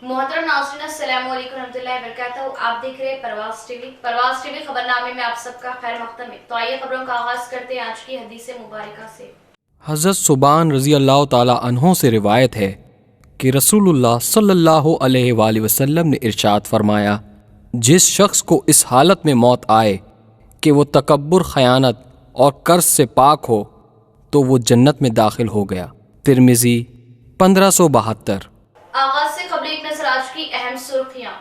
मोहतरम नाज़रीन अस्सलाम वालेकुम रहमतुल्लाहि व बरकातहू। आप देख रहे हैं परवाज़ टीवी खबरनामे में आप सबका खैर मक़दम है। तो आइए खबरों का आगाज़ करते हैं आज की हदीस मुबारका से। हज़रत सुबान रज़ी अल्लाह ताला अन्हों से रिवायत है कि रसूलुल्लाह सल्लल्लाहु अलैहि वसल्लम ने इरशाद फरमाया, जिस शख्स को इस हालत में मौत आए कि वो तकब्बुर, खयानत और कर्ज से पाक हो तो वो जन्नत में दाखिल हो गया। तिरमिज़ी 1572। आगाज़ से खबरें, एक नज़र आज की अहम सुर्खियाँ।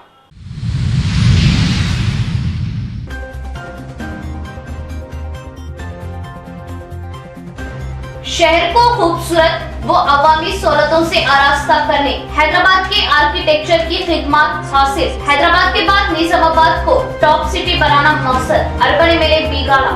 शहर को खूबसूरत व अवामी सहूलतों से आरास्ता करने हैदराबाद के आर्किटेक्चर की खिदमत हासिल। हैदराबाद के बाद निजामाबाद को टॉप सिटी बनाना मकसद। Urban MLA बीगाला।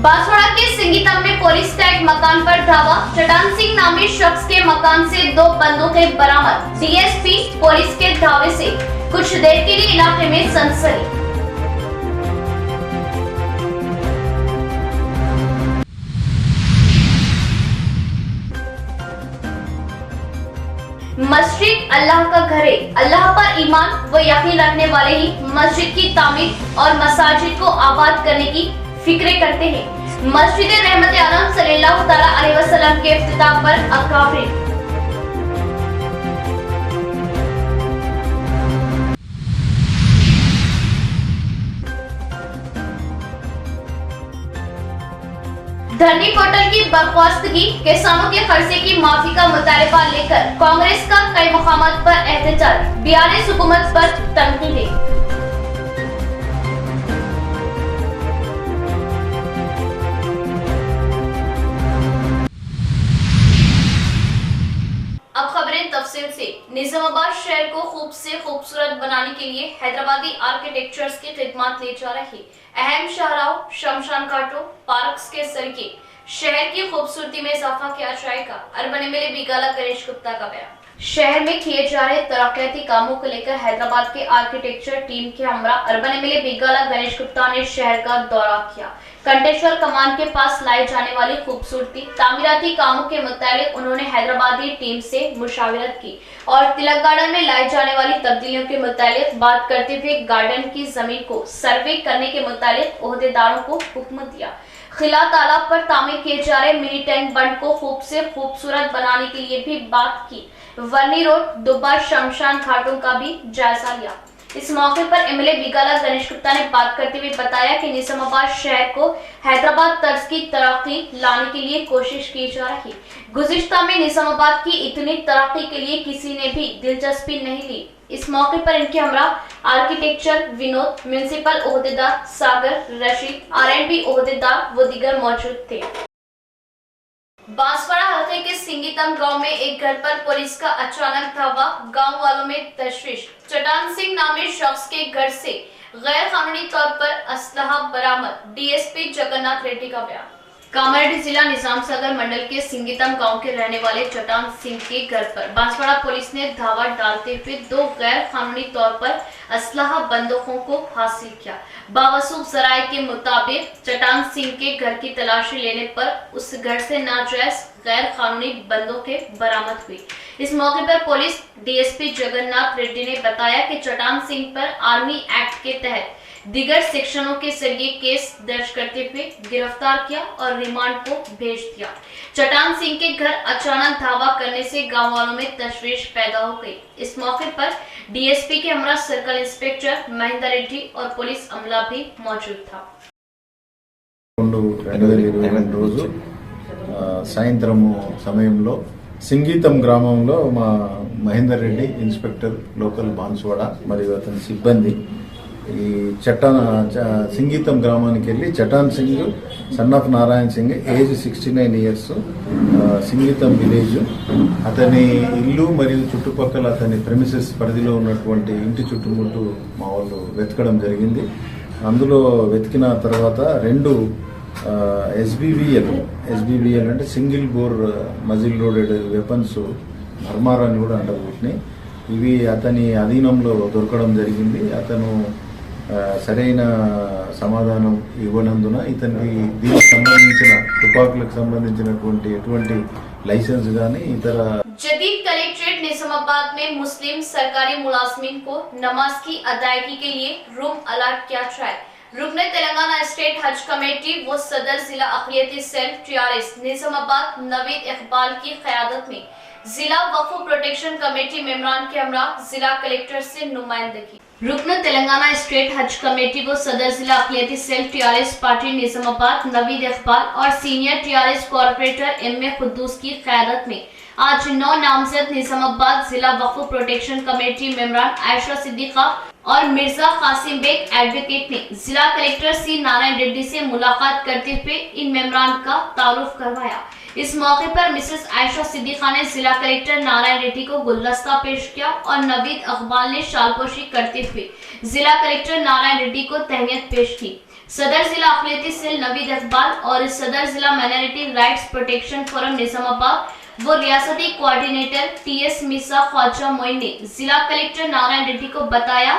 बांसवाड़ा के सिंगीतम में पुलिस का एक मकान पर धावा। चटान सिंह नामी शख्स के मकान से 2 बंदूकें बरामद। डीएसपी पुलिस के धावे से कुछ देर के लिए इलाके में सनसनी। मस्जिद अल्लाह का घर है। अल्लाह पर ईमान व यकीन रखने वाले ही मस्जिद की तामीर और मसाजिद को आबाद करने की फिक्रे करते हैं। मस्जिद रहमत आलम सल्लल्लाहु तआला अलैहि वसल्लम के इफ्तिताह पर अकाबिर। धरनी पोर्टल की बर्खास्तगी, किसानों के खर्चे की माफी का मुतालबा लेकर कांग्रेस का कई मकामात पर एहतजाज। 42 हुकूमत पर तनकीदें। अब खबरें तफसील से। निजामाबाद शहर को खूब से खूबसूरत बनाने के लिए हैदराबादी आर्किटेक्चर्स की खिदमत ली जा रही। अहम शाहराहों, शमशान घाटों, पार्क्स के जरिए शहर की खूबसूरती में इजाफा किया जाएगा। अर्बन एमएलए बीगाला गणेश गुप्ता का बयान। शहर में किए जा रहे तरक्याती कामों को लेकर हैदराबाद के आर्किटेक्चर टीम के हमरा अर्बन एमएलए बीगाला गणेश गुप्ता ने शहर का दौरा किया। कंटेश्वर कमान के पास लाई जाने वाली खूबसूरती तामीराती कामों के मुतालिक उन्होंने हैदराबादी टीम से मुशावरत की और तिलक गार्डन में लाई जाने वाली तब्दीलियों के मुतालिक बात करते हुए गार्डन की जमीन को सर्वे करने के मुतालिक ओहदेदारों को हुक्म दिया। खिला तालाब पर तामीर किए जा रहे मिनी टैंक बंड को खूब से खूबसूरत बनाने के लिए भी बात की। वर्नी रोड, दुब्बा, शमशान घाटों का भी जायजा लिया। इस मौके पर एमएलए बीगाला गणेश गुप्ता ने बात करते हुए बताया कि निजामाबाद शहर को हैदराबाद तर्ज की तरक्की लाने के लिए कोशिश की जा रही। गुज़िश्ता में निजामाबाद की इतनी तरक्की के लिए किसी ने भी दिलचस्पी नहीं ली। इस मौके पर इनके हमरा आर्किटेक्चर विनोद, म्युनिसिपल ओहदेदार सागर, रशीद, आरएंडबी ओहदेदार व दीगर मौजूद थे। बांसवाड़ा हल्के के सिंगीतम गांव में एक घर पर पुलिस का अचानक धावा। गांव वालों में तशवीश। चटान सिंह नामी शख्स के घर से गैर कानूनी तौर पर असलहा बरामद। डीएसपी जगन्नाथ रेड्डी का बयान। कामारेड्डी जिला निजाम सागर मंडल के सिंगीतम गांव के रहने वाले चटान सिंह के घर पर बांसवाड़ा पुलिस ने धावा डालते हुए 2 गैर कानूनी तौर पर असलहा बंदूकों को हासिल किया। बावसूख जराये के मुताबिक चटान सिंह के घर की तलाशी लेने पर उस घर से नाजायज गैर कानूनी बंदूकें बरामद हुई। इस मौके पर पुलिस डीएसपी जगन्नाथ रेड्डी ने बताया कि चटान सिंह पर आर्मी एक्ट के तहत दीगर सेक्शनों के जरिए केस दर्ज करते हुए गिरफ्तार किया और रिमांड को भेज दिया। चटान सिंह के घर अचानक धावा करने से गांव वालों में तशवीश पैदा हो गई। इस मौके पर डीएसपी के हमरा सर्कल इंस्पेक्टर महेंद्र रेड्डी और पुलिस अमला भी मौजूद था। రోజు సాయంత్రము సమయంలో సింగీతం గ్రామంలో మా మహేందర్ రెడ్డి ఇన్స్పెక్టర్ లోకల్ బాన్స్వాడ మరియు అతని సిబ్బంది ఈ సింగీతం గ్రామానికి వెళ్ళి Chatan Singh son of Narayana Singh age 69 years, Singitam village, అతని ఇల్లు మరియు చుట్టుపక్కల అతని ప్రెమిసెస్ పరిధిలో ఉన్నటువంటి ఇంటి చుట్టుముట్టు మా వాళ్ళు వెతకడం జరిగింది. అందులో వెతికిన తర్వాత 2 ఎస్బీవీఎల్ అంటే single bore muzzle loaded weapons, మర్మార్ అని కూడా అంటారు వీటిని. ఇవి అతని అధీనంలో దొరకడం జరిగింది. అతను సరైన సమాధానం ఇవ్వనందున ఇతనికి దీనికి సంబంధించిన తుపాకులకు సంబంధించినటువంటి ఎటువంటి లైసెన్స్ కానీ ఇతర जदीद कलेक्ट्रेट निजामाबाद में मुस्लिम सरकारी मुलाजमीन को नमाज की अदायगी के लिए रूम अलॉट किया जाए। रुकन तेलंगाना स्टेट हज कमेटी व सदर जिला अक़लियती सेल TRS निजामाबाद नवीद इकबाल की क़यादत में जिला वक्फ प्रोटेक्शन कमेटी मेंबरान के हमरा जिला कलेक्टर से नुमाइंदगी। रुकन तेलंगाना स्टेट हज कमेटी व सदर जिला अक़लियती cell TRS party Nizamabad Naveed Iqbal और senior TRS corporator MA Khuddus की क़यादत में आज 9 नामजद निजामाबाद जिला वक्फ प्रोटेक्शन कमेटी मेंबरान आयशा सिद्दीका और मिर्जा कासिम बेग एडवोकेट ने जिला कलेक्टर सी नारायण रेड्डी से मुलाकात करते हुए इन मेंबरान का तारुफ करवाया। इस मौके पर मिसेस आयशा सिद्दीका ने जिला कलेक्टर नारायण रेड्डी को गुलदस्ता पेश किया और नवीद इकबाल ने शालपोशी करते हुए जिला कलेक्टर नारायण रेड्डी को तहनीत पेश की। सदर जिला अक़लियती सेल नवीद इकबाल और सदर जिला minority rights protection forum Nizamabad वो रियासती कोऑर्डिनेटर TS मिर्जा ख्वाजा मोइन ने जिला कलेक्टर नारायण रेड्डी को बताया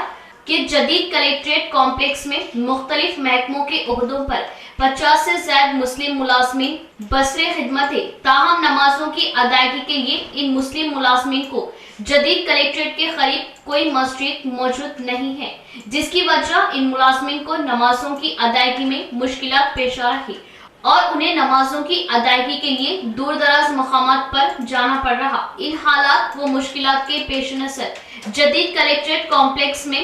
कि जदीद कलेक्ट्रेट कॉम्प्लेक्स में मुख्तलिफ महकमों के ओहदों पर 50 से ज्यादा मुस्लिम मुलाजमीन बसरे खिदमत है। ताहम नमाजों की अदायगी के लिए इन मुस्लिम मुलाजमीन को जदीद कलेक्ट्रेट के करीब कोई मस्जिद मौजूद नहीं है, जिसकी वजह इन मुलाजमीन को नमाजों की अदायगी में मुश्किलात पेश आ रही और उन्हें नमाजों की अदायगी के लिए दूर दराज मकामात पर जाना पड़ रहा। इन हालात व मुश्किलात के पेश नजर जदीद कलेक्ट्रेट कॉम्प्लेक्स में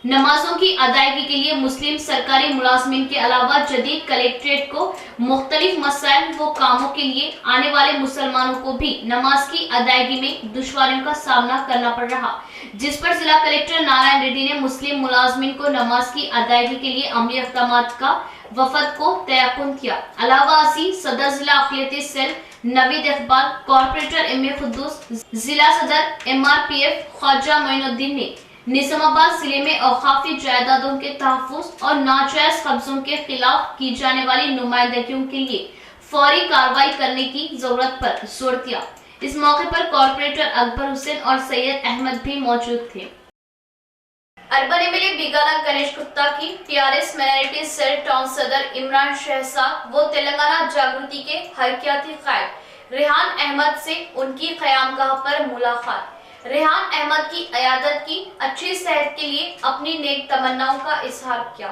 नमाजों की अदायगी के लिए मुस्लिम सरकारी मुलाजमीन के अलावा जदीद कलेक्ट्रेट को मुख्तलिफ मसाइल व कामों के लिए आने वाले मुसलमानों को भी नमाज की अदायगी में दुश्वारियों का सामना करना पड़ रहा, जिस पर जिला कलेक्टर नारायण रेड्डी ने मुस्लिम मुलाजमीन को नमाज की अदायगी के लिए अमली इक़दामात का वफद को तयक्कुन किया। अलावा असी सदर जिला अक़लियती cell Naveed Iqbal corporator MA Khuddus जिला सदर MRPF ख्वाजा मोइनुद्दीन ने निजामाबाद जिले में औकाफी जायदादों के तहफ़्फ़ुज़ और नाजायज कब्जों के खिलाफ की जाने वाली नुमाइंदगियों के लिए फौरी कार्रवाई करने की जरूरत पर जोर दिया। इस मौके पर कॉर्पोरेटर अकबर हुसैन और सैयद अहमद भी मौजूद थे। अर्बन MLA बीगाला गणेश गुप्ता की TRS माइनॉरिटी सेल टाउन सदर इमरान शहजाद व तेलंगाना जागृति के हरकियाती कायद रेहान अहमद से उनकी क़यामगाह पर मुलाकात। रेहान अहमद की अयादत की अच्छी सेहत के लिए अपनी नेक तमन्नाओं का इजहार किया।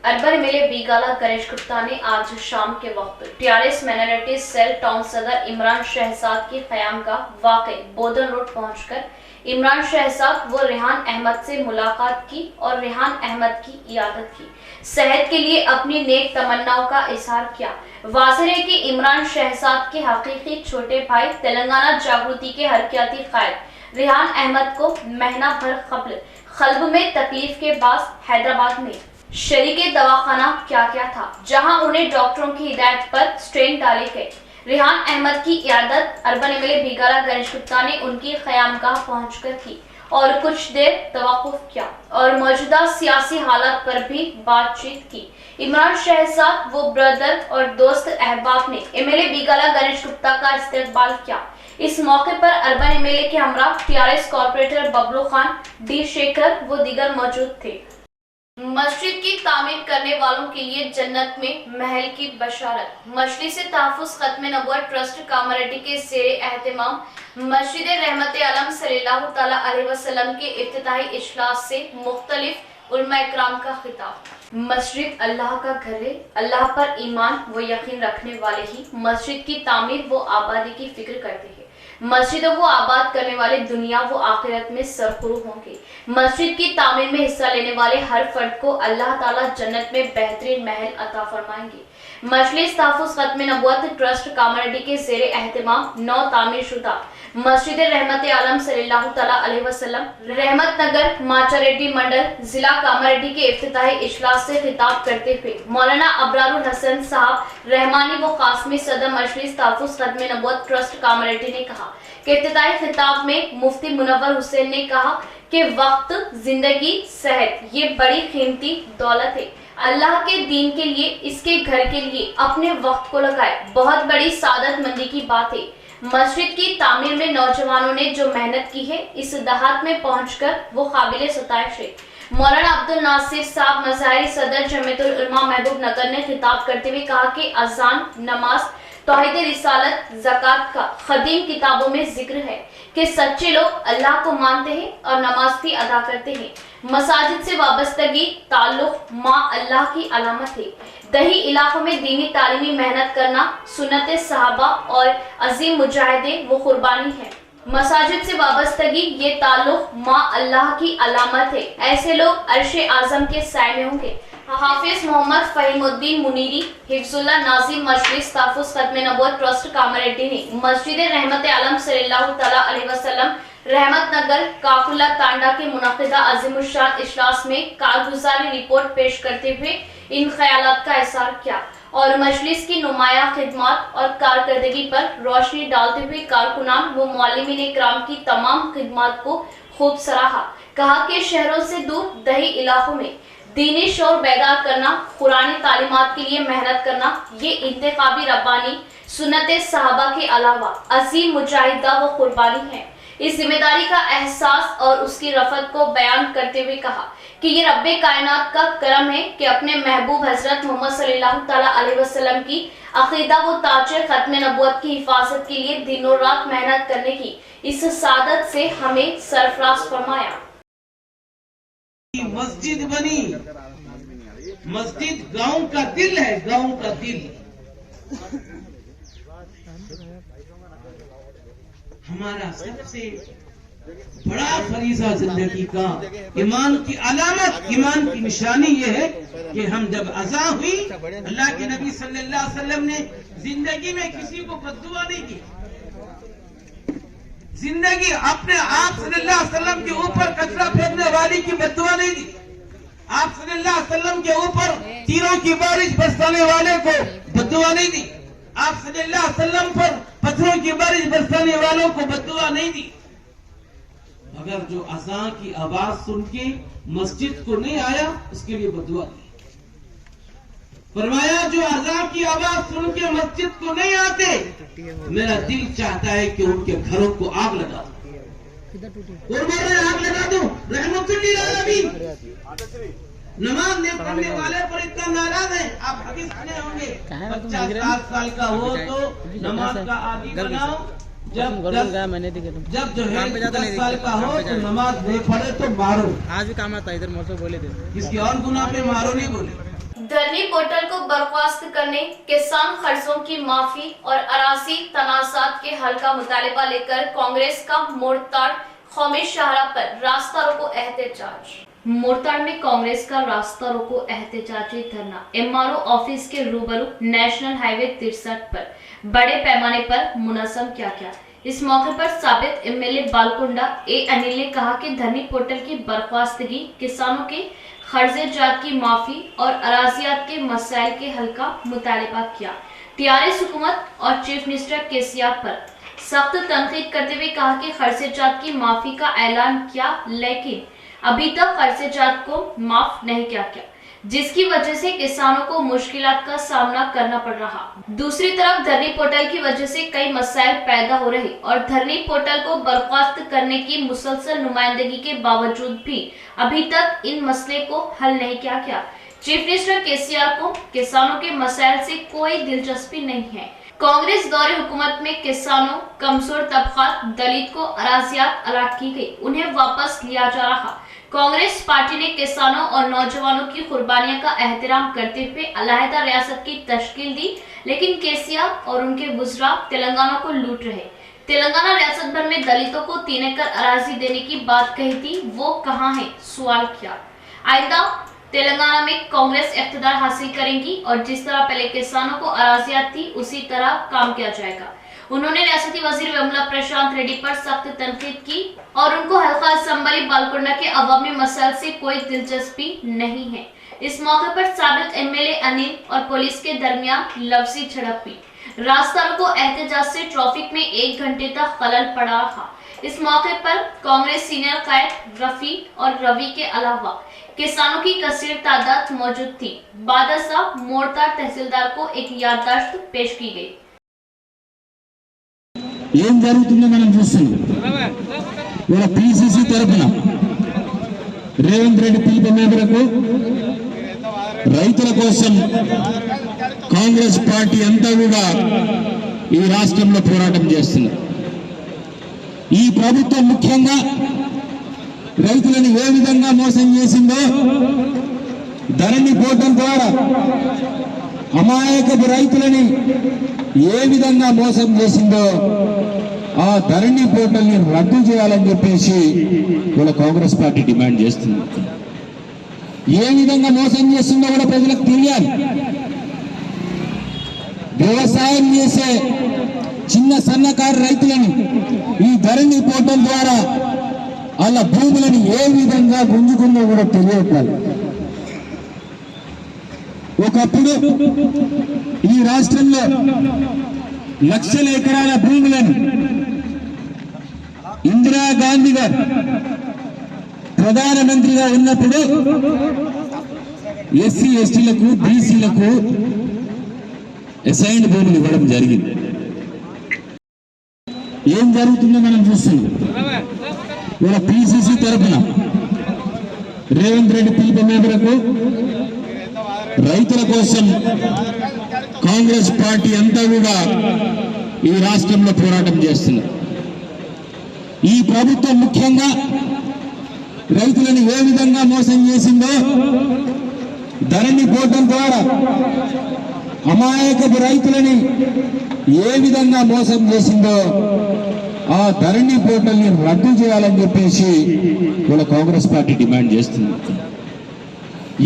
अर्बन MLA बीगाला गणेश गुप्ता ने आज शाम के वक्त TRS माइनॉरिटी सेल टाउन सदर इमरान शहजाद की क़यामगाह वाक़ई बोधन रोड पहुंचकर इमरान शहजाद व रेहान अहमद से मुलाकात की और रेहान अहमद की इयादत की सेहत के लिए अपनी नेक तमन्नाओं का इजहार किया। वाज़ेह है कि इमरान शहजाद के हकीकी छोटे भाई तेलंगाना जागृति के हरकियाती कायद रेहान अहमद को महीना भर कबल क़ल्ब में तकलीफ के बाद हैदराबाद में शरीके दवाखाना क्या था, जहां उन्हें डॉक्टरों की हिदायत पर स्टेंट डाले गए। रेहान अहमद की इयादत अर्बन MLA बीगाला गणेश गुप्ता ने उनकी क़यामगाह पहुंचकर की और कुछ देर तवक्कुफ किया और मौजूदा सियासी हालात पर भी बातचीत की। इमरान शहजाद वो ब्रदर और दोस्त अहबाब ने MLA बीगाला गणेश गुप्ता का इस्तकबाल किया। इस मौके पर अर्बन MLA के हमरा TRS corporator Bablu Khan, D Shekhar वो दीगर मौजूद थे। मस्जिद की तामीर करने वालों के लिए जन्नत में महल की बशारत। मजलिस तहफ़्फ़ुज़ ख़त्म नबुव्वत ट्रस्ट कामारेड्डी के ज़ेरे एहतमाम मस्जिद रहमत आलम सल्लल्लाहु तआला अलैहि वसल्लम के इफ्तिताही इजलास से मुख्तलिफ उलमा इकराम का खिताब। मस्जिद अल्लाह का घर है। अल्लाह पर ईमान व यकीन रखने वाले ही मस्जिद की तामीर व आबादी की फिक्र करते हैं। मस्जिदों को आबाद करने वाले दुनिया व आखिरत में सरखुरू होंगे। मस्जिद की तामीर में हिस्सा लेने वाले हर फर्द को अल्लाह ताला जन्नत में बेहतरीन महल अता फरमाएंगे। मजलिस तहफ़्फ़ुज़ ख़त्म नबुव्वत ट्रस्ट कामारेड्डी के ज़ेरे एहतमाम 9 तामीर शुदा मस्जिद रहमत आलम सल्लल्लाहु तआला अलैहि वसल्लम रहमत नगर माचारेड्डी मंडल जिला कामारेड्डी के इफ्तिताही इजलास से खिताब करते हुए मौलाना अबरारुल हसन साहब रहमानी व कासमी सदर मजलिस तहफ़्फ़ुज़ ख़त्म नबुव्वत ट्रस्ट कामारेड्डी ने कहा कि इफ्तिताही खिताब में मुफ्ती मुनव्वर हुसैन ने कहा कि वक्त, जिंदगी, सेहत ये बड़ी कीमती दौलत है। अल्लाह के दीन के लिए, इसके घर के लिए अपने वक्त को लगाए बहुत बड़ी सादतमंदी की बात है। मस्जिद की तामीर में नौजवानों ने जो मेहनत की है, इस दहात में पहुंचकर वो काबिल सताइश है। मौलाना अब्दुल नासिर साहब मज़ाहिरी सदर जमीयतुल उलमा महबूब नगर ने खिताब करते हुए कहा कि अजान, नमाज, तौहीद रिसालत, ज़कात का खदीम किताबों में जिक्र है कि सच्चे लोग अल्लाह को मानते हैं और नमाज भी अदा करते हैं। मसाजिद से वाबस्तगी ताल्लुक माँ अल्लाह की अलामत है। दही इलाकों में दीनी तालीमी मेहनत करना सुन्नत सहाबा और अजीम मुजाहिदे वो कुर्बानी है। मसाजिद से वाबस्तगी ये ताल्लुक माँ अल्लाह की अलामत है। ऐसे लोग अर्शे आजम के साए में होंगे। हाफिज मोहम्मद फहीमुद्दीन मुनीरी हिफ्जुल्लाह नाजिम मजलिस तहफ़्फ़ुज़ खत्म नबूवत ट्रस्ट कामरेड्डी ने मस्जिद रहमत आलम सल्लल्लाहु तआला अलैहि वसल्लम रहमत नगर काफिला तांडा के मुनक़िदा अज़ीमुश्शान इजलास में कारगुजारी रिपोर्ट पेश करते हुए इन ख्यालात का इज़हार किया और मजलिस की नुमाया खिदमत और कारकर्दगी पर रोशनी डालते हुए कारकुनान व मुअल्लिमीन इकराम की तमाम खिदमत को खूब सराहा। कहा कि शहरों से दूर दही इलाकों में दीनी शोर बेदार करना, कुरानी तालीमात के लिए मेहनत करना, ये इंतखाबी रब्बानी सुन्नत सहाबा के अलावा अजीम मुजाहिदा व कुर्बानी है। इस जिम्मेदारी का एहसास और उसकी रफत को बयान करते हुए कहा कि ये रब्बे कायनात का करम है कि अपने महबूब हजरत मोहम्मद सल्लल्लाहु तआला अलैहि वसल्लम की अकीदा व ताजे खत्म नबूवत की हिफाजत के लिए दिनों रात मेहनत करने की इस सादत से हमें सरफराज फरमाया। मस्जिद बनी, मस्जिद गांव का दिल है, गांव का दिल। हमारा सबसे बड़ा फरीजा जिंदगी का ईमान की अलामत, ईमान की निशानी ये है कि हम जब अज़ा हुई, अल्लाह के नबी सल्लल्लाहु अलैहि वसल्लम ने जिंदगी में किसी को बद्दुआ नहीं की। जिंदगी अपने आप सल्लल्लाहु अलैहि वसल्लम के ऊपर कचरा फेंकने वाली की बद्दुआ नहीं दी। आप सल्लल्लाहु अलैहि वसल्लम के ऊपर तीरों की बारिश बरसाने वाले को बद्दुआ नहीं दी। आप सल्लल्लाहु अलैहि वसल्लम पर पत्थरों की बारिश बरसाने वालों को बद्दुआ नहीं दी। मगर जो अज़ा की आवाज सुन के मस्जिद को नहीं आया, उसके लिए बद्दुआ दी। फरमाया जो अज़ा की आवाज सुन के मस्जिद को नहीं आते, मेरा दिल चाहता है कि उनके घरों को आग लगा दूं, आग लगा दूं। रहमतुल्लिल आलमीन नमाज नहीं पढ़ने वाले पर इतना नाराज है। आप हदीस सुने होंगे, बच्चा 7 साल का हो तो नमाज का आदी बनाओ, जब जो है 10 साल का हो तो नमाज नहीं पढ़े तो मारो। आज भी काम आता है, इधर मौसम बोले थे किसी और गुनाह पे मारो नहीं बोले। धरनी पोर्टल को बर्खास्त करने, किसान कर्जों की माफी और अराजी तनाजात के हल का मुतालिबा लेकर कांग्रेस का मोरताड़ कौमी शाहरा पर रास्ता रोको एहतजाज। मोरताड़ में कांग्रेस का रास्ता रोको एहतजाजी धरना एमआरओ ऑफिस के रूबरू नेशनल हाईवे 63 पर बड़े पैमाने पर मुनज़्ज़म किया गया। इस मौके पर साबित एमएलए बालकुंडा ए अनिल ने कहा कि धरनी पोर्टल की बर्खास्तगी किसानों के खर्जे जात की माफी और अराजियात के मसाइल के हल का मुतालिबा किया। टीआरएस हुकूमत और चीफ मिनिस्टर केसीआर पर सख्त तनकीद करते हुए कहा कि खर्जे जात की माफी का ऐलान किया, लेकिन अभी तक खर्जे जात को माफ नहीं किया गया, जिसकी वजह से किसानों को मुश्किलात का सामना करना पड़ रहा। दूसरी तरफ धरनी पोर्टल की वजह से कई मसाइल पैदा हो रहे और धरनी पोर्टल को बर्खास्त करने की मुसलसल नुमाइंदगी के बावजूद भी अभी तक इन मसले को हल नहीं किया गया। चीफ मिनिस्टर केसीआर को किसानों के मसाइल से कोई दिलचस्पी नहीं है। कांग्रेस दौरे हुकूमत में किसानों, कमजोर तबकात, दलित को अराजियात अलाट की गई, उन्हें वापस लिया जा रहा। कांग्रेस पार्टी ने किसानों और नौजवानों की कुर्बानियों का एहतराम करते हुए अलहदा रियासत की तश्कील दी, लेकिन केसीआर और उनके वुज़रा तेलंगाना को लूट रहे। तेलंगाना रियासत भर में दलितों को 3 एकड़ अराजी देने की बात कही थी, वो कहाँ है, सवाल किया। आइंदा तेलंगाना में कांग्रेस इख्तिदार हासिल करेगी और जिस तरह पहले किसानों को अराजियात थी उसी तरह काम किया जाएगा। उन्होंने रियासती वजीर वेमुला प्रशांत रेड्डी पर सख्त तनकीद की और उनको हल्का असम्बली बालकुंडा के अवामी मसाइल से कोई दिलचस्पी नहीं है। इस मौके पर साबिक एमएलए अनिल और पुलिस के दरमियान लफ्जी झड़प हुई। रास्ता रोको एहतजाज से ट्रैफिक में 1 घंटे तक खलल पड़ा रहा। इस मौके पर कांग्रेस सीनियर कायद रफी और रवि के अलावा किसानों की कसीर तादाद मौजूद थी। बादशाह मोरताड़ तहसीलदार को एक याददाश्त पेश की गई। ఏం జరుగుతుందో మనం చూస్తున్నాం। ఇవాళ పిసిసి తరఫున రేవంత్ రెడ్డి పిలుపు మేరకు రైతుల కోసం కాంగ్రెస్ పార్టీ అంతా కూడా ఈ రాష్ట్రంలో పోరాటం చేస్తుంది. ఈ ప్రభుత్వం ముఖ్యంగా రైతులను ఏ విధంగా మోసం చేసిందో, ధరణి పోర్టల్ ద్వారా అమాయకపు రైతులని ఏ విధంగా మోసం చేసిందో ఆ ధరణి పోర్టల్ని రద్దు చేయాలని చెప్పేసి కూడా కాంగ్రెస్ పార్టీ డిమాండ్ చేస్తుంది. ఏ విధంగా మోసం చేస్తుందో కూడా ప్రజలకు తెలియాలి. వ్యవసాయం చేసే చిన్న సన్నకారు రైతులను ఈ ధరణి పోర్టల్ ద్వారా వాళ్ళ భూములను ఏ విధంగా గుంజుకుందో కూడా తెలియట్లేదు. ఒకప్పుడు ఈ రాష్ట్రంలో లక్షల ఎకరాల భూములను ఇందిరాగాంధీ గారు ప్రధానమంత్రిగా ఉన్నప్పుడు ఎస్సీ ఎస్టీలకు బీసీలకు అసైన్డ్ భూములు ఇవ్వడం జరిగింది. ఏం జరుగుతుందో మనం చూస్తున్నాం. మన పిసిసి తరఫున రేవంత్ రెడ్డి పిలుపు మేరకు రైతుల కోసం కాంగ్రెస్ పార్టీ అంతా కూడా ఈ రాష్ట్రంలో పోరాటం చేస్తుంది. ఈ ప్రభుత్వం ముఖ్యంగా రైతులను ఏ విధంగా మోసం చేసిందో, ధరణి పోర్టల్ ద్వారా అమాయకపు రైతులని ఏ విధంగా మోసం చేసిందో ఆ ధరణి పోర్టల్ని రద్దు చేయాలని చెప్పేసి కూడా కాంగ్రెస్ పార్టీ డిమాండ్ చేస్తుంది.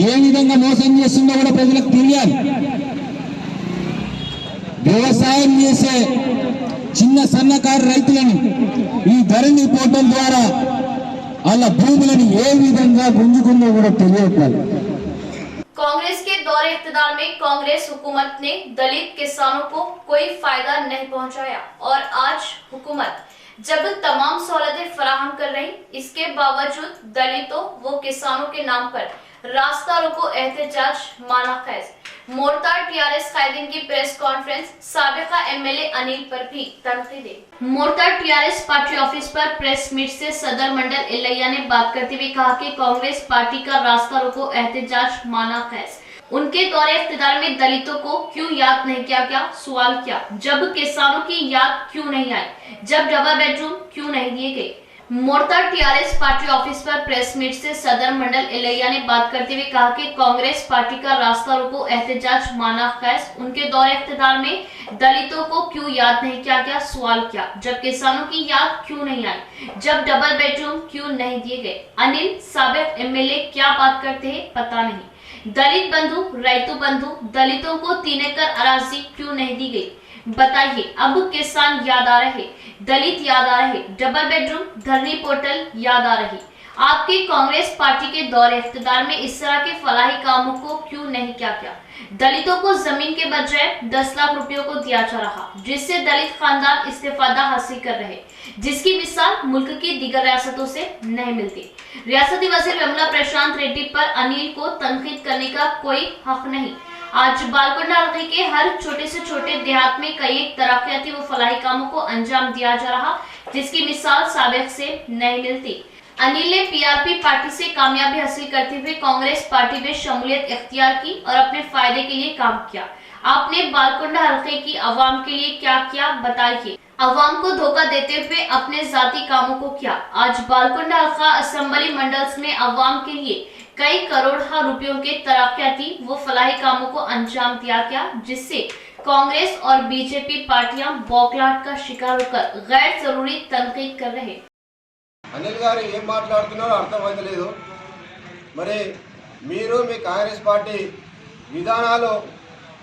ఏ విధంగా మోసం చేస్తుందో కూడా ప్రజలకు తెలియాలి. వ్యవసాయం చేసే చిన్న సన్నకారు రైతులను ఈ ధరణి పోర్టల్ ద్వారా వాళ్ళ భూములను ఏ విధంగా గుంజుకుందో కూడా తెలియట్లేదు. कांग्रेस के दौरे इख्तिदार में कांग्रेस हुकूमत ने दलित किसानों को कोई फायदा नहीं पहुंचाया और आज हुकूमत जब तमाम सहूलतें फराहम कर रही, इसके बावजूद दलितों व किसानों के नाम पर रास्ता रोको एहतजाज माना खैज। मोर्तार टीआरएस कायदीन की प्रेस कॉन्फ्रेंस, साबिका एमएलए अनिल पर भी तनकीदें। मोर्तार टीआरएस पार्टी ऑफिस पर प्रेस मीट से सदर मंडल इलैया ने बात करते हुए कहा कि कांग्रेस पार्टी का रास्ता रोको एहतजाज माना खैज। उनके दौरे इख्तिदार में दलितों को क्यों याद नहीं किया गया, सवाल किया। जब किसानों की याद क्यों नहीं आई, जब डबल बेडरूम क्यों नहीं दिए गए। मोर्तार टीआरएस पार्टी ऑफिस पर प्रेस मीट से सदर मंडल इलैया ने बात करते हुए कहा कि कांग्रेस पार्टी का रास्ता रोको एहतजाज माना खैज। उनके दौरे इख्तिदार में दलितों को क्यों याद नहीं किया गया, सवाल किया। जब किसानों की याद क्यों नहीं आई, जब डबल बेडरूम क्यों नहीं दिए गए। अनिल साबिक एमएलए क्या बात करते हैं पता नहीं। दलित बंधु, रैतु बंधु, दलितों को 3 एकड़ अराजी क्यों नहीं दी गई, बताइए। अब किसान याद आ रहे, दलित याद आ रहे, डबल बेडरूम, धरनी पोर्टल याद आ रही। आपकी कांग्रेस पार्टी के दौरे इख्तिदार में इस तरह के फलाही कामों को क्यों नहीं किया गया। दलितों को जमीन के बजाय 10 लाख रुपयों को दिया जा रहा, जिससे दलित खानदान इस्तेफादा हासिल कर रहे, जिसकी मिसाल मुल्क की दीगर रियासतों से नहीं मिलती। रियासती वजीर विमला प्रशांत रेड्डी पर अनिल को तनकीद करने का कोई हक नहीं। आज बालकोंडा हल्के के हर छोटे से छोटे देहात में कई तरक्याती व फलाही कामों को अंजाम दिया जा रहा, जिसकी मिसाल साबिक से नहीं मिलती। अनिल ने पीआरपी पार्टी से कामयाबी हासिल करते हुए कांग्रेस पार्टी में शमूलियत इख्तियार की और अपने फायदे के लिए काम किया। आपने बालकोंडा हल्के की आवाम के लिए क्या किया, बताइए। आवाम को धोखा देते हुए अपने जाती कामों को किया। आज बालकोंडा हल्का असेंबली मंडल्स में आवाम के लिए कई करोड़ रुपयों के तरक्याती व फलाही कामों को अंजाम दिया गया, जिससे कांग्रेस और बीजेपी पार्टियां बौखलाहट का शिकार होकर गैर जरूरी तनकीद कर रहे। అనిల్ గారు ఏం మాట్లాడుతున్నారో అర్థమైతలేదు. మరి మీరు మీ కాంగ్రెస్ పార్టీ విధానాలు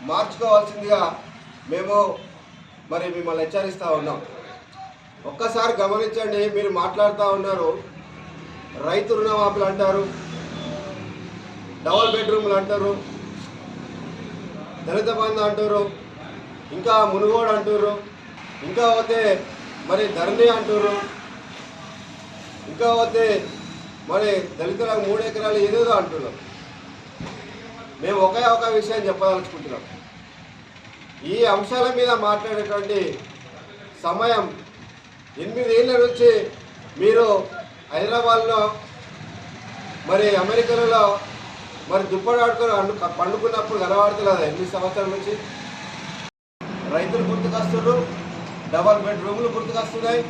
మార్చుకోవాల్సిందిగా మేము మరి మిమ్మల్ని హెచ్చరిస్తూ ఉన్నాం. ఒక్కసారి గమనించండి, మీరు మాట్లాడుతూ ఉన్నారు రైతు రుణమాఫీలు అంటారు, డబుల్ బెడ్రూమ్లు అంటారు, దళిత బంధు అంటారు, ఇంకా మునుగోడు అంటారు, ఇంకా పోతే మరి ధరణి అంటారు, ఇంకా పోతే మరి దళితులకు 3 ఎకరాలు ఏదేదో అంటున్నాం. మేము ఒక విషయం చెప్పదలుచుకుంటున్నాం. ఈ అంశాల మీద మాట్లాడేటువంటి సమయం 8 ఏళ్ళ నుంచి మీరు హైదరాబాద్లో మరి అమెరికాలో మరి దుప్పటి ఆడుకొని పండుకున్నప్పుడు కనబడతలేదు ఎన్ని సంవత్సరాల నుంచి. రైతులు గుర్తుకొస్తున్నారు, డబల్ బెడ్రూమ్లు గుర్తుకొస్తున్నాయి,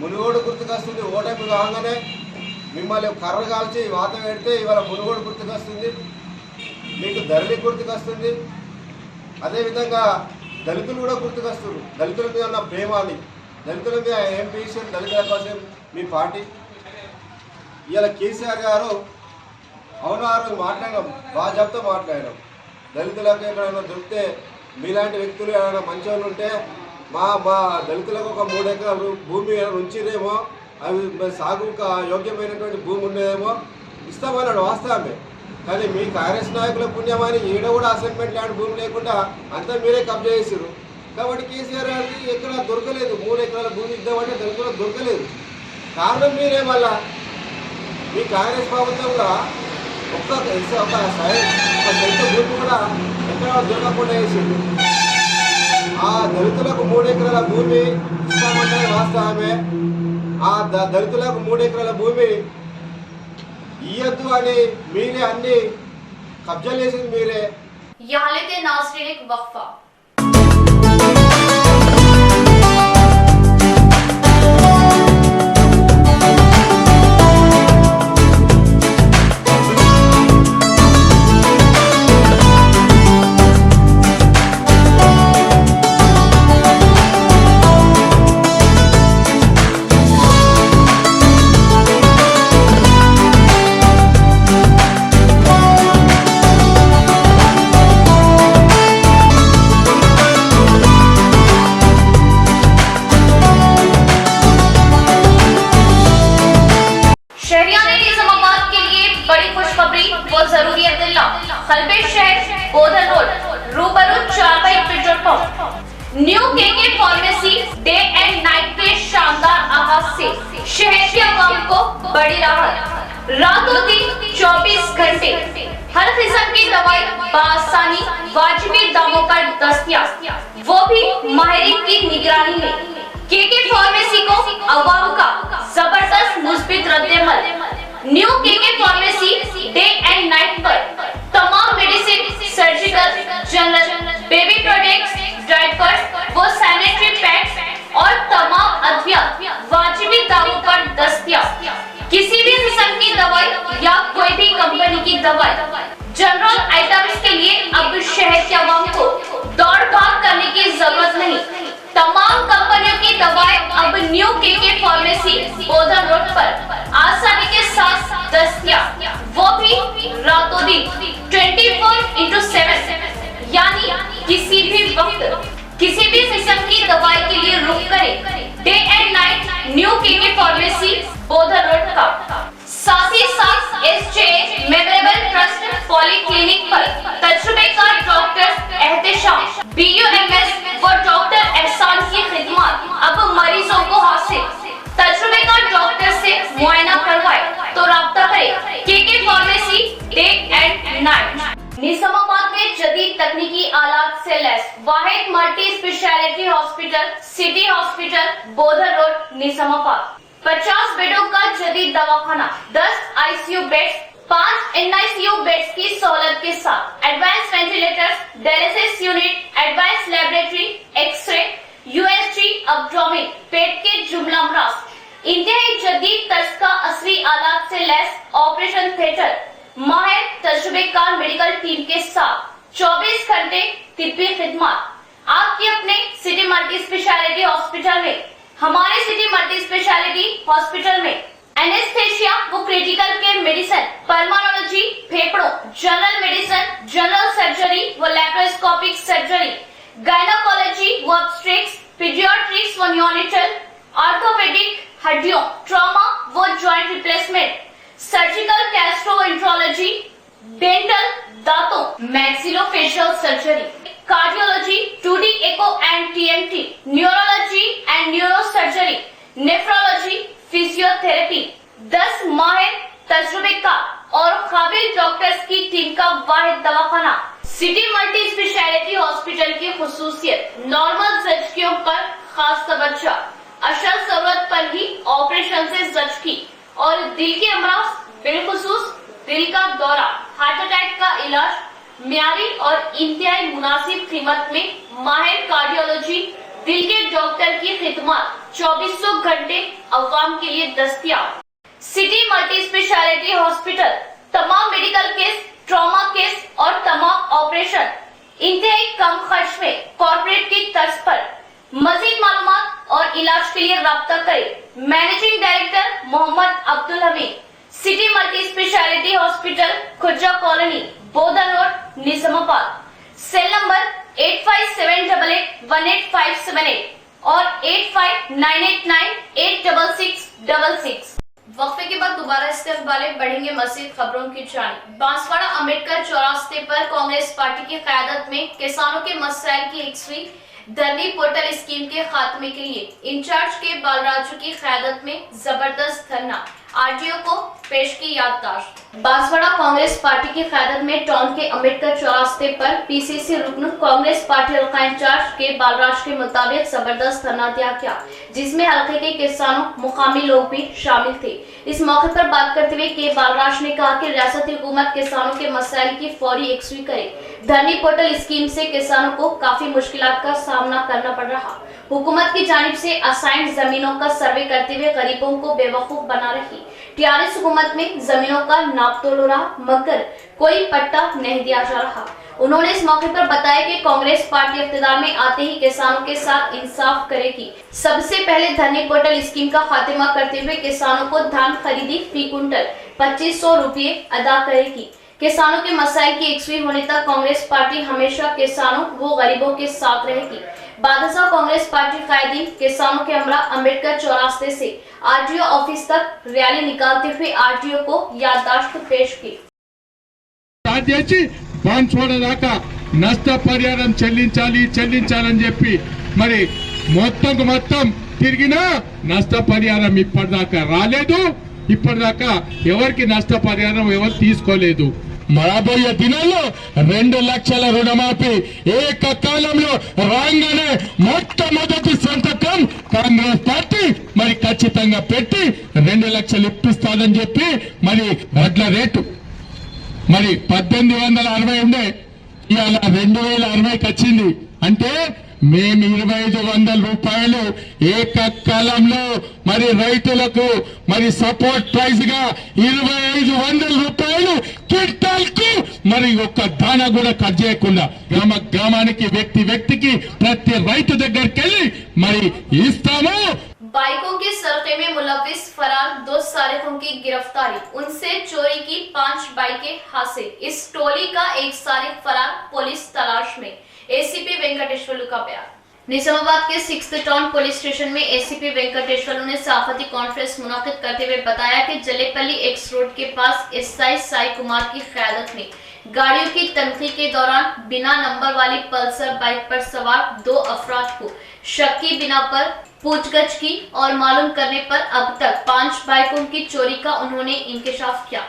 మునుగోడు గుర్తుకొస్తుంది. ఓటమి కాగానే మిమ్మల్ని కర్ర కాల్చి వాత పెడితే ఇవాళ మునుగోడు గుర్తుకొస్తుంది, మీకు ధరణి గుర్తుకొస్తుంది. అదేవిధంగా దళితులు కూడా గుర్తుకొస్తున్నారు. దళితుల మీద ఉన్న ప్రేమాని, దళితుల మీద ఏం విషయం, దళితుల కోసం మీ పార్టీ. ఇవాళ కేసీఆర్ గారు అవును ఆ రోజు మాట్లాడినాం, భాజపాతో మాట్లాడినాం. దళితులకు ఎక్కడైనా దొరికితే మీలాంటి వ్యక్తులు ఏమైనా మంచివాళ్ళు ఉంటే మా దళితులకు ఒక 3 ఎకరాలు భూమి ఉంచిరేమో, అవి సాగుకు యోగ్యమైనటువంటి భూమి ఉండేదేమో ఇస్తామన్నాడు, వాస్తవమే. కానీ మీ కాంగ్రెస్ నాయకుల పుణ్యమని ఈడ కూడా అసైన్మెంట్ ల్యాండ్ భూమి లేకుండా అంతా మీరే కబ్జా చేసారు. కాబట్టి కేసీఆర్ గారికి ఎక్కడ దొరకలేదు, 3 ఎకరాల భూమి ఇద్దామంటే దళితులకు దొరకలేదు. కారణం మీరే. మళ్ళా మీ కాంగ్రెస్ ప్రభుత్వంలో ఒక్క సొంత భూమి కూడా ఎక్కడ దొరకకుండా వేసింది. ఆ దళితులకు 3 ఎకరాల భూమి ఇస్తామంటే వాస్తవమే. ఆ దళితులకు 3 ఎకరాల భూమి ఇయ్యద్దు అని మీరే అన్ని కబ్జాలు చేసింది మీరే. यहाँ लेते नाज़रीन एक वक्फा। हलबे शहर बोधन रोड रूबरू 4 by petrol pump new KK pharmacy day and night के शानदार आगाज से शहर के आवाम को बड़ी राहत। रातों दिन 24 घंटे हर किस्म की दवाई बआसानी वाजिबी दामों पर दस्तयाब, वो भी माहिरीन की निगरानी में। केके फार्मेसी को आवाम का जबरदस्त मुस्बित रद्देमल। New KK pharmacy day and night पर तमाम medicine, surgical, general, baby products, diapers, वो सैनिटरी पैड्स और तमाम अद्विया वाजिबी दामों पर दस्तयाब। किसी भी किस्म की दवाई या कोई भी कंपनी की दवाई, जनरल आइटम्स के लिए अब शहर के आवाम को दौड़ भाग करने की जरूरत नहीं। तमाम कंपनियों की दवाएं अब new KK pharmacy Bodhan road पर आसानी के साथ दस्तयाब, वो भी रातों दिन 24/7, यानी किसी भी वक्त किसी भी किस्म की दवाई के लिए रुक करें day and night new KK pharmacy Bodhan road का। साथ ही साथ SJ मेमोरेबल ट्रस्ट पॉलीक्लिनिक पर तजुर्बेकार डॉक्टर एहतेशाम BUMS व डॉक्टर एहसान की खिदमत अब मरीजों को हासिल। तजुर्बेकार डॉक्टर से मुआयना करवाए तो राब्ता करें KK pharmacy day and night. Nizamabad में जदीद तकनीकी आलात से लैस वाहिद multi specialty hospital city hospital Bodhan road Nizamabad. 50 बेडों का जदीद दवाखाना, 10 ICU बेड्स, 5 NICU बेड्स की सहूलत के साथ advance ventilators, dialysis unit, advance laboratory, x ray, USG, abdomen, पेट के जुमला अमराज, इंतहाई जदीद तर्ज का असली आलात से लैस ऑपरेशन थिएटर, माहिर तजुर्बेकार मेडिकल टीम के साथ 24 घंटे तिब्बी खिदमत आपके अपने सिटी मल्टी स्पेशलिटी हॉस्पिटल में। हमारे सिटी मल्टी स्पेशलिटी हॉस्पिटल में एनेस्थेशिया वो क्रिटिकल केयर मेडिसिन, पल्मोनोलॉजी, फेफड़ों, जनरल मेडिसिन, जनरल सर्जरी व लैप्रोस्कोपिक सर्जरी, गायनोकोलॉजी व ऑब्स्ट्रिक्स, पीडियाट्रिक्स व न्यूनेटल, ऑर्थोपेडिक, हड्डियों, ट्रॉमा व joint replacement, surgical gastroenterology, dental, दांतों, maxillofacial surgery, cardiology, 2D echo and TMT, neurology and neurosurgery, nephrology, physiotherapy, 10 माहिर तजुर्बेकार और काबिल डॉक्टर्स की टीम का वाहिद दवाखाना। सिटी मल्टी स्पेशलिटी हॉस्पिटल की खुसूसियत नॉर्मल जचकियों पर खास तवज्जो, अशल जरूरत पर ही ऑपरेशन से जचकी और दिल के अमराज, बिलखुसूस दिल का दौरा, हार्ट अटैक का इलाज मियारी और इंतहाई मुनासिब कीमत में माहिर कार्डियोलॉजी दिल के डॉक्टर की खिदमत 2400 घंटे अवाम के लिए दस्तयाब। सिटी मल्टी स्पेशलिटी हॉस्पिटल तमाम मेडिकल केस, ट्रॉमा केस और तमाम ऑपरेशन इंतहाई कम खर्च में कॉर्पोरेट की तर्ज पर। मजीद मालूमात और इलाज के लिए राब्ता करें। Managing director Mohammed Abdul Hameed, city multi specialty hospital, Khurja colony, Bodhan road, Nizamabad. Cell number 8578818578 और 8598986666। वक्फे के बाद दोबारा इस्तेमाल बढ़ेंगे मजीद खबरों की जानिब। बांसवाड़ा अम्बेडकर चौरास्ते पर कांग्रेस पार्टी की क़यादत में किसानों के मसाइल की 21वीं धरनी पोर्टल स्कीम के खात्मे के लिए इंचार्ज के बालराजू की क़यादत में जबरदस्त धरना, आरटीओ को पेश की याददाश्त। बांसवाड़ा कांग्रेस पार्टी की क़यादत में टाउन के अम्बेडकर चौरास्ते पर पीसीसी रुकन कांग्रेस पार्टी हल्का इंचार्ज के बालराज के मुताबिक जबरदस्त धरना दिया गया, जिसमें हल्के के किसानों, मुकामी लोग भी शामिल थे। इस मौके पर बात करते हुए के बालराज ने कहा कि रियासती हुकूमत किसानों के मसाइल की फौरी यकसुई करे। धरनी पोर्टल स्कीम से किसानों को काफी मुश्किलात का सामना करना पड़ रहा। हुकूमत की जानिब से असाइंड जमीनों का सर्वे करते हुए गरीबों को बेवकूफ बना रही। टीआरएस हुकूमत में जमीनों का नाप तोल हो रहा, मगर कोई पट्टा नहीं दिया जा रहा। उन्होंने इस मौके पर बताया कि कांग्रेस पार्टी इख्तियार में आते ही किसानों के साथ इंसाफ करेगी। सबसे पहले धरनी पोर्टल स्कीम का खात्मा करते हुए किसानों को धान खरीदी फी कुंटल 2500 रुपये अदा करेगी। किसानों के मसाइल की 21वीं होने तक कांग्रेस पार्टी हमेशा किसानों व गरीबों के साथ रहेगी। बादशाह कांग्रेस पार्टी कायदीन किसानों के हमरा अम्बेडकर चौरास्ते से आरटीओ ऑफिस तक रैली निकालते हुए आरटीओ को याददाश्त पेश की। బాన్స్వాడ దాకా నష్టపరిహారం చెల్లించాలని చెప్పి మరి మొత్తం తిరిగినా నష్టపరిహారం ఇప్పటిదాకా రాలేదు. ఇప్పటిదాకా ఎవరికి నష్టపరిహారం ఎవరు తీసుకోలేదు. రాబోయే దినాల్లో 2 లక్షల రుణమాఫీ ఏకకాలంలో రాగానే మొట్టమొదటి సంతకం కాంగ్రెస్ పార్టీ మరి ఖచ్చితంగా పెట్టి 2 లక్షలు ఇప్పిస్తాదని చెప్పి మరి వడ్ల రేటు మరి 1860 ఉండే ఇవాళ 2060కి వచ్చింది. అంటే మేము 2500 రూపాయలు ఏకకాలంలో మరి రైతులకు మరి సపోర్ట్ ప్రైజ్ గా 2500 రూపాయలు క్వింటాల్ కు మరి ఒక్క దానా కూడా కట్ చేయకుండా గ్రామానికి వ్యక్తికి ప్రతి రైతు దగ్గరికి వెళ్ళి మరి ఇస్తాము। बाइकों के सरके में मुलविस फरार 2 सारिकों की गिरफ्तारी, उनसे चोरी की 5 बाइकें हासिल। इस टोली का एक सारिक फरार, पुलिस तलाश में। एसीपी वेंकटेश्वर का बयान। निजामाबाद के 6th टाउन पुलिस स्टेशन में एसीपी वेंकटेश्वर ने सहाफती कॉन्फ्रेंस मुनाकिद करते हुए बताया कि जलेपल्ली एक्स रोड के पास एसआई साई कुमार की क़यादत में गाड़ियों की तनखी के दौरान बिना नंबर वाली पल्सर बाइक पर सवार 2 अफराद को शक की बिना पर पूछगछ की और मालूम करने पर अब तक 5 बाइकों की चोरी का उन्होंने इंकशाफ किया।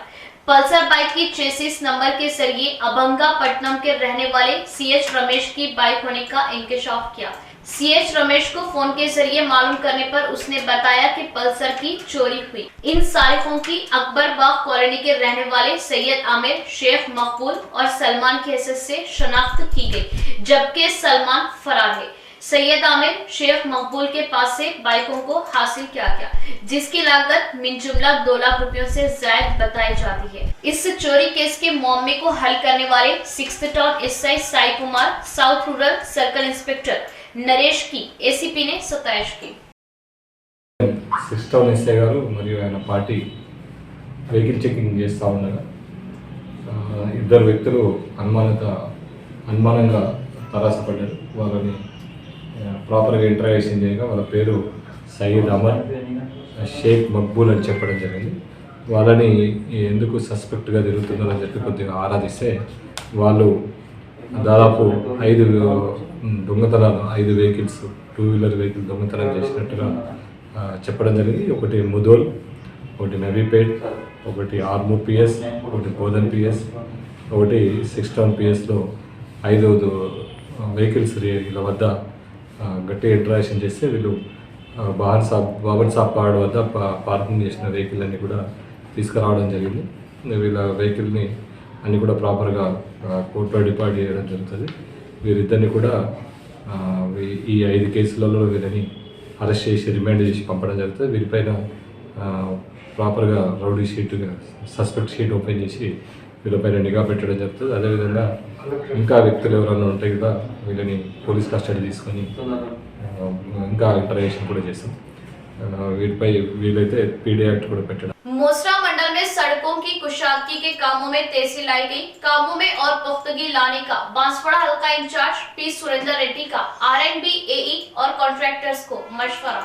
पल्सर बाइक की चेसिस नंबर के जरिए अभंगा पट्टनम के रहने वाले सीएच रमेश की बाइक होने का इंकशाफ किया। सीएच रमेश को फोन के जरिए मालूम करने पर उसने बताया कि पल्सर की चोरी हुई। इन सारिकों की अकबरबाग कॉलोनी के रहने वाले सैयद आमिर, शेख मकबूल और सलमान की हैसियत से शनाख्त की गई, जबकि सलमान फरार है। सैयद आमिर, शेख मकबूल के पास से बाइकों को हासिल किया गया, जिसकी लागत मिन जुमला 2 लाख रुपयों से ज्यादा बताई जाती है। इस चोरी केस के मामले को हल करने वाले 6th town SI Sai Kumar, south rural circle inspector Naresh की एसीपी ने सताइश की। 6th टाउन एसఐ గారు మరియు ఆయన పార్టీ వెహికల్ చెకింగ్ చేస్తూ ఉండగా ఇద్దరు వ్యక్తులు అనుమానంగా తరాసపడ్డారు. వాళ్ళని ప్రాపర్గా ఇంటరాగేషన్ చేయగా వాళ్ళ పేరు సయ్యద్ అమర్, షేక్ మక్బూల్ అని చెప్పడం జరిగింది. వాళ్ళని ఎందుకు సస్పెక్ట్గా తిరుగుతున్నారని చెప్పి కొద్దిగా ఆరాధిస్తే వాళ్ళు దాదాపు 5 దొంగతనాలు, 5 వెహికల్స్, 2 వీలర్ వెహికల్ దొంగతనం చేసినట్టుగా చెప్పడం జరిగింది. ఒకటి ముదోల్, ఒకటి నవీపేట్, ఒకటి ఆర్మూర్ పిఎస్, ఒకటి బోధన్ పిఎస్, ఒకటి 6th టౌన్ పిఎస్లో 5 వెహికల్స్ వీళ్ళ వద్ద గట్టి ఇంటరాక్షన్ చేస్తే వీళ్ళు బాబన్ సాబ్ పాడ్ వద్ద పార్కింగ్ చేసిన వెహికల్ అన్ని కూడా తీసుకురావడం జరిగింది. వీళ్ళ వెహికల్ని అన్నీ కూడా ప్రాపర్గా కోర్టులో డిపాజిట్ చేయడం జరుగుతుంది. వీరిద్దరిని కూడా ఈ 5 కేసులలో వీళ్ళని అరెస్ట్ చేసి రిమాండ్ చేసి పంపడం జరుగుతుంది. వీరిపైన ప్రాపర్గా రౌడీ షీట్గా సస్పెక్ట్ షీట్ ఓపెన్ చేసి వీళ్ళపైన నిఘా పెట్టడం జరుగుతుంది. అదేవిధంగా ఇంకా వ్యక్తులు ఎవరైనా ఉంటే కూడా వీళ్ళని పోలీస్ కస్టడీ తీసుకొని ఇంకా ఇంటర్వ్యూషన్ కూడా చేస్తాం. వీటిపై వీలైతే పీడీ యాక్ట్ కూడా పెట్టడం. मोसरा मंडल में सड़कों की कुशादगी के कामों में तेजी लाई गई। कामों में और पुख्तगी लाने का बांसवाड़ा हल्का इंचार्ज पी सुरेंद्र रेड्डी का आरएनबी एई और कॉन्ट्रैक्टर्स को मशवरा।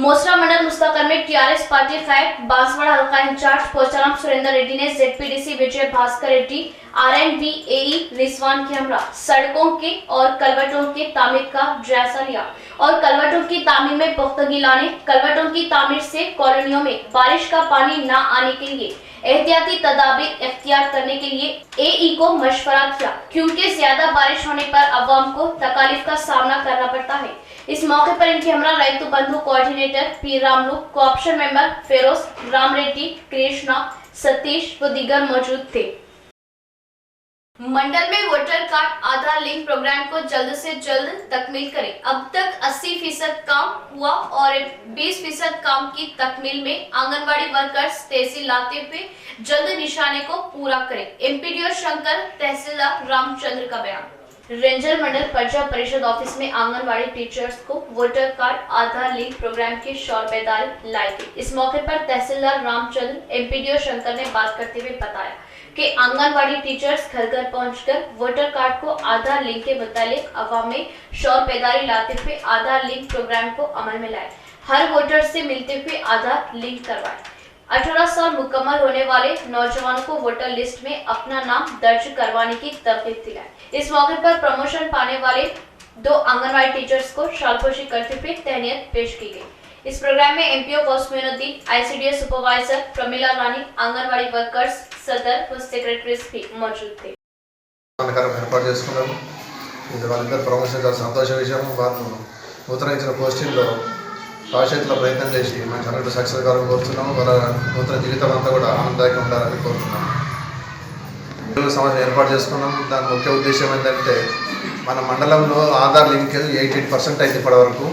मोसरा मंडल मुस्तकर में टीआरएस पार्टी खैर बांसवाड़ा हल्का इंचार्ज पोचाराम सुरेंद्र रेड्डी ने जेडपीडीसी विजय भास्कर रेड्डी आरएनबी एई रिजवान के हमरा सड़कों के और कलवटों के तामीर का जायजा लिया और कलवटों की तामीर में पुख्तगी लाने, कलवटों की तामीर से कॉलोनियों में बारिश का पानी न आने के लिए एहतियाती तदाबीर इख्तियार करने के लिए एई को मशवरा किया, क्योंकि ज्यादा बारिश होने पर अवाम को तकालीफ का सामना करना पड़ता है। इस मौके पर इनके हमरा रैतु बंधु coordinator P Ramulu, co-option member Feroz, Ram Reddy, Krishna, Satish व दीगर मौजूद थे। मंडल में वोटर कार्ड आधार लिंक प्रोग्राम को जल्द से जल्द तकमील करें। अब तक 80% काम हुआ और 20% काम की तकमील में आंगनवाड़ी वर्कर्स तेजी लाते हुए जल्द निशाने को पूरा करें। एमपीडीओ शंकर, तहसीलदार रामचंद्र का बयान। रेंजर मंडल प्रजा परिषद ऑफिस में आंगनवाड़ी टीचर्स को वोटर कार्ड आधार लिंक प्रोग्राम की शौर बेदारी लाई गई। इस मौके पर तहसीलदार रामचंद्र, एमपीडीओ शंकर ने बात करते हुए बताया कि आंगनवाड़ी टीचर्स घर घर पहुंचकर वोटर कार्ड को आधार लिंक के मुतालिक अवाम में शौर बेदारी लाते हुए आधार लिंक प्रोग्राम को अमल में लाए। हर वोटर से मिलते हुए आधार लिंक करवाए। 18 साल मुकम्मल होने वाले नौजवानों को वोटर लिस्ट में अपना नाम दर्ज करवाने की तरकीब दिलाई। इस मौके पर प्रमोशन पाने वाले 2 आंगनवाड़ी टीचर्स को शालपोशी करते हुए तहनीयत पेश की गई। इस प्रोग्राम में एमपीओ गौसमीनुद्दीन, आईसीडीएस सुपरवाइजर प्रमिला रानी, आंगनवाड़ी वर्कर्स, सदर व सेक्रेटरीज भी मौजूद थे। ఏర్పాటు చేసుకున్నాము. ఇది వాళ్ళిద్దరు ప్రమోషన్ చాలా సంతోష విషయం. వాళ్ళు నూతన ఇచ్చిన పోస్టింగ్లో భవిష్యత్తులో ప్రయత్నం చేసి మంచి 100% సక్సెస్ కావాలని కోరుతున్నాము. వాళ్ళ నూతన జీవితం అంతా కూడా ఆనందదాయకంగా ఉండాలని కోరుతున్నాము. సమావేశం ఏర్పాటు చేసుకున్నాము. దాని ముఖ్య ఉద్దేశం ఏంటంటే మన మండలంలో ఆధార్ లింకేజ్ 88% అయింది ఇప్పటివరకు.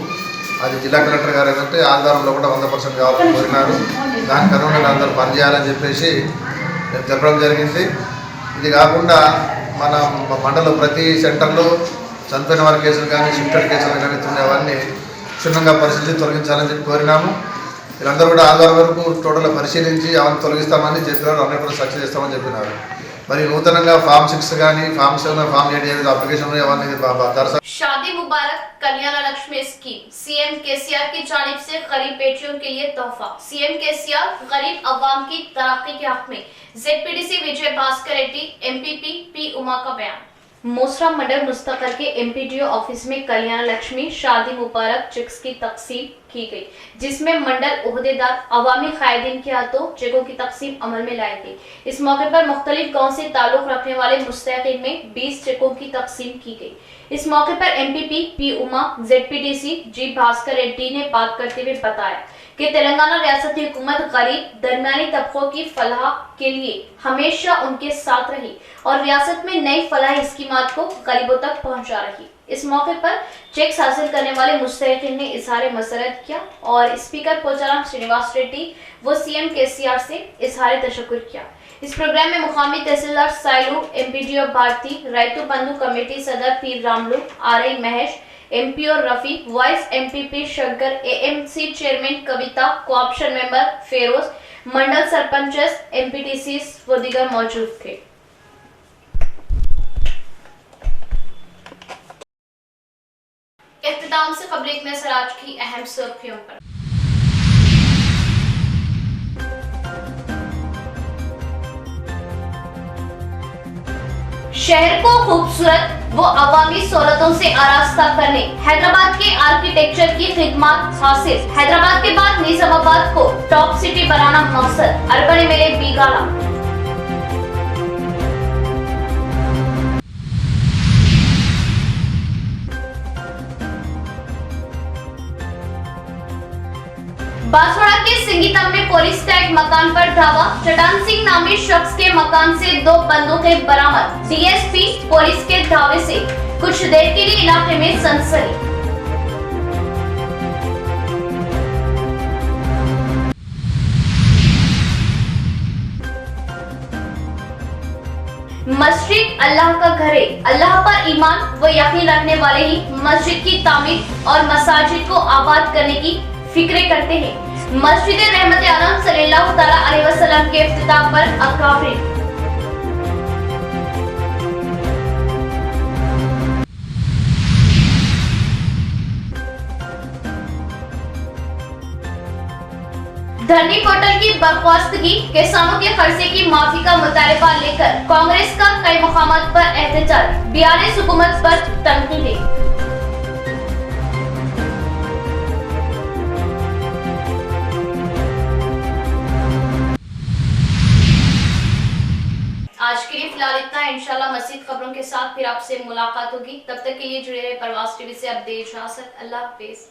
అది జిల్లా కలెక్టర్ గారు ఏంటంటే ఆధారంలో కూడా 100% కావాలని కోరినారు. దానికి అనుగుణంగా అందరూ పనిచేయాలని చెప్పేసి చెప్పడం జరిగింది. ఇది కాకుండా మన మండలం ప్రతి సెంటర్లో చనిపోయిన వారి కేసులు కానీ షిఫ్టెడ్ కేసులు కానీ అవన్నీ క్షుణ్ణంగా పరిశీలించి తొలగించాలని చెప్పి కోరినాము. వీళ్ళందరూ కూడా ఆధార్ వరకు టోటల్గా పరిశీలించి అవన్నీ తొలగిస్తామని చెప్పినారు. 100% సక్సెస్ చేస్తామని చెప్పినారు. మరి నూతనంగా ఫామ్ 6 కానీ ఫామ్ 7 ఫామ్ 8 అప్లికేషన్ అవన్నీ शादी मुबारक कल्याण लक्ष्मी स्कीम सीएम केसीआर की जानिब से गरीब बेटियों के लिए तोहफा। सीएम केसीआर गरीब अवाम की तरक्की के हक में जेडपीडीसी विजय भास्कर रेड्डी, एमपीपी पी उमा का बयान। मोसरा मंडल मुस्तकर के एमपीडीओ ऑफिस में कल्याण लक्ष्मी शादी मुबारक चेक्स की तकसीम की गई, जिसमें मंडल ओहदेदार अवामी कायदीन के हाथों चेकों की तकसीम अमल में लाई गई। इस मौके पर मुख्तलिफ गाँव से ताल्लुक रखने वाले मुस्तकिन में 20 चेकों की तकसीम की गई। इस मौके पर एमपीपी पी उमा, जेडपीडीसी जी भास्कर रेड्डी ने बात करते हुए बताया कि तेलंगाना रियासती हुकूमत गरीब दरमियानी तबकों की फलाह के लिए हमेशा उनके साथ रही और रियासत में नई फलाही स्कीमात को गरीबों तक पहुंचा रही। इस मौके पर चेक्स हासिल करने वाले मुस्तहिकीन ने इजहार मसरत किया और स्पीकर पोचाराम श्रीनिवास रेड्डी व सीएम केसीआर से इजहार तशक्कुर किया। इस प्रोग्राम में मुकामी तहसीलदार साइलू, एमपीडीओ भारती, रैतु बंधु कमेटी सदर P Ramulu, RI Mahesh, MPO Rafi, vice MPP Shankar, AMC chairman Kavitha, cooption member Feroz, mandal sarpanches, MPTC व दीगर मौजूद थे। इख्तिताम से खबर एक नजर आज की अहम सुर्खियों पर। शहर को खूबसूरत व अवामी सहूलतों से आरास्ता करने हैदराबाद के आर्किटेक्चर की खिदमत हासिल। हैदराबाद के बाद निजामाबाद को टॉप सिटी बनाना मकसद। Urban MLA बीगाला। बांसवाड़ा के सिंगीतम में पुलिस का एक मकान पर धावा। चट्टान सिंह नामी शख्स के मकान से 2 बंदूकें बरामद। डीएसपी पुलिस के धावे से कुछ देर के लिए इलाके में सनसनी। मस्जिद अल्लाह का घर है। अल्लाह पर ईमान व यकीन रखने वाले ही मस्जिद की तामीर और मसाजिद को आबाद करने की फिक्रे करते हैं। मस्जिद रहमत आलम सल्लल्लाहु तआला अलैहि वसल्लम के इफ्तिताह पर अकाबिर धरनी पोर्टल की बर्खास्तगी, किसानों के खर्चे की माफी का मुतालबा लेकर कांग्रेस का कई मुकामात पर एहतजाज, बियानीस हुकूमत पर तनकीदें। आज के लिए फिलहाल इतना है। इंशाल्लाह मज़ीद खबरों के साथ फिर आपसे मुलाकात होगी। तब तक के लिए जुड़े रहे प्रवास टीवी से। अब दे इजाज़त। अल्लाह हाफिज।